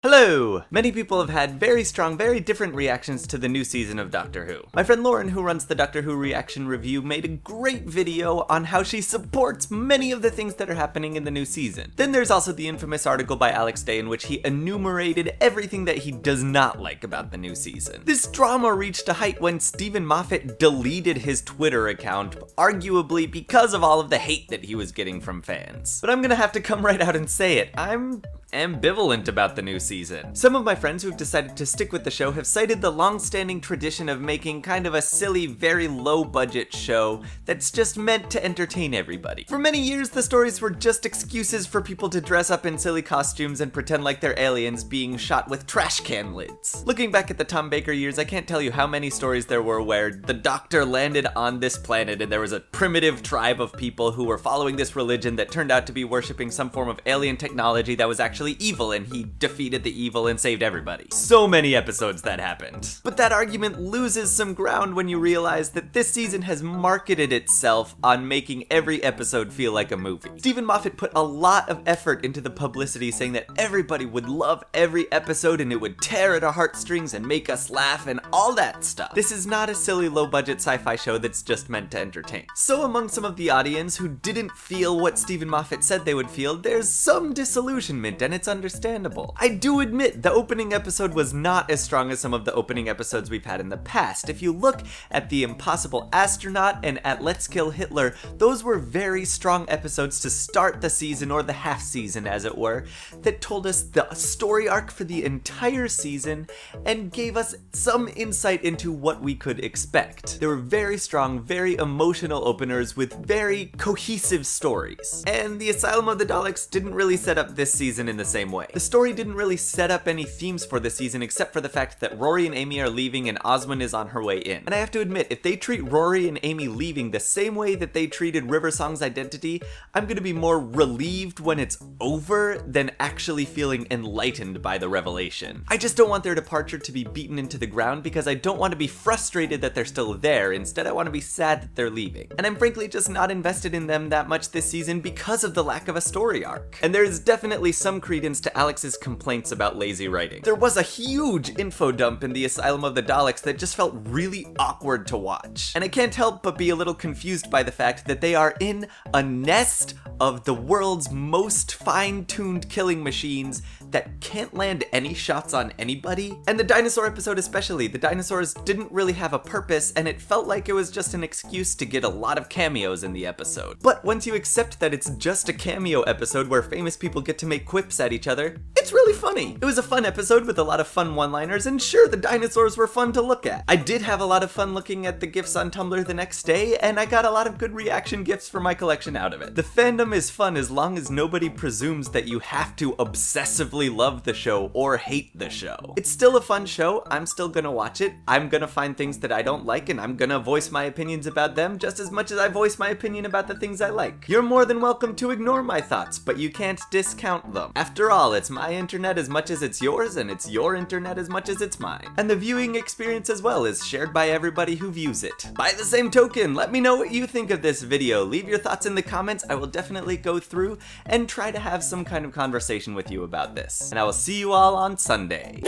Hello! Many people have had very strong, very different reactions to the new season of Doctor Who. My friend Lauren, who runs the Doctor Who Reaction Review, made a great video on how she supports many of the things that are happening in the new season. Then there's also the infamous article by Alex Day in which he enumerated everything that he does not like about the new season. This drama reached a height when Stephen Moffat deleted his Twitter account, arguably because of all of the hate that he was getting from fans. But I'm gonna have to come right out and say it. I'm ambivalent about the new season. Some of my friends who've decided to stick with the show have cited the long-standing tradition of making kind of a silly, very low-budget show that's just meant to entertain everybody. For many years, the stories were just excuses for people to dress up in silly costumes and pretend like they're aliens being shot with trash can lids. Looking back at the Tom Baker years, I can't tell you how many stories there were where the Doctor landed on this planet and there was a primitive tribe of people who were following this religion that turned out to be worshipping some form of alien technology that was actually evil, and he defeated the evil and saved everybody. So many episodes that happened. But that argument loses some ground when you realize that this season has marketed itself on making every episode feel like a movie. Stephen Moffat put a lot of effort into the publicity, saying that everybody would love every episode and it would tear at our heartstrings and make us laugh and all that stuff. This is not a silly low-budget sci-fi show that's just meant to entertain. So among some of the audience who didn't feel what Stephen Moffat said they would feel, there's some disillusionment, and it's understandable. I do admit the opening episode was not as strong as some of the opening episodes we've had in the past. If you look at The Impossible Astronaut and at Let's Kill Hitler, those were very strong episodes to start the season, or the half season as it were, that told us the story arc for the entire season and gave us some insight into what we could expect. They were very strong, very emotional openers with very cohesive stories. And The Asylum of the Daleks didn't really set up this season in the same way. The story didn't really set up any themes for the season except for the fact that Rory and Amy are leaving and Oswin is on her way in. And I have to admit, if they treat Rory and Amy leaving the same way that they treated River Song's identity, I'm gonna be more relieved when it's over than actually feeling enlightened by the revelation. I just don't want their departure to be beaten into the ground because I don't want to be frustrated that they're still there. Instead, I want to be sad that they're leaving. And I'm frankly just not invested in them that much this season because of the lack of a story arc. And there's definitely some credence to Alex's complaints about lazy writing. There was a huge info dump in The Asylum of the Daleks that just felt really awkward to watch. And I can't help but be a little confused by the fact that they are in a nest of the world's most fine-tuned killing machines that can't land any shots on anybody. And the dinosaur episode especially, the dinosaurs didn't really have a purpose and it felt like it was just an excuse to get a lot of cameos in the episode. But once you accept that it's just a cameo episode where famous people get to make quips at each other, it's really funny. It was a fun episode with a lot of fun one-liners, and sure, the dinosaurs were fun to look at. I did have a lot of fun looking at the GIFs on Tumblr the next day, and I got a lot of good reaction GIFs for my collection out of it. The fandom is fun as long as nobody presumes that you have to obsessively love the show or hate the show. It's still a fun show, I'm still gonna watch it, I'm gonna find things that I don't like, and I'm gonna voice my opinions about them just as much as I voice my opinion about the things I like. You're more than welcome to ignore my thoughts, but you can't discount them. After all, it's my internet as much as it's yours, and it's your internet as much as it's mine. And the viewing experience as well is shared by everybody who views it. By the same token, let me know what you think of this video. Leave your thoughts in the comments. I will definitely go through and try to have some kind of conversation with you about this. And I will see you all on Sunday.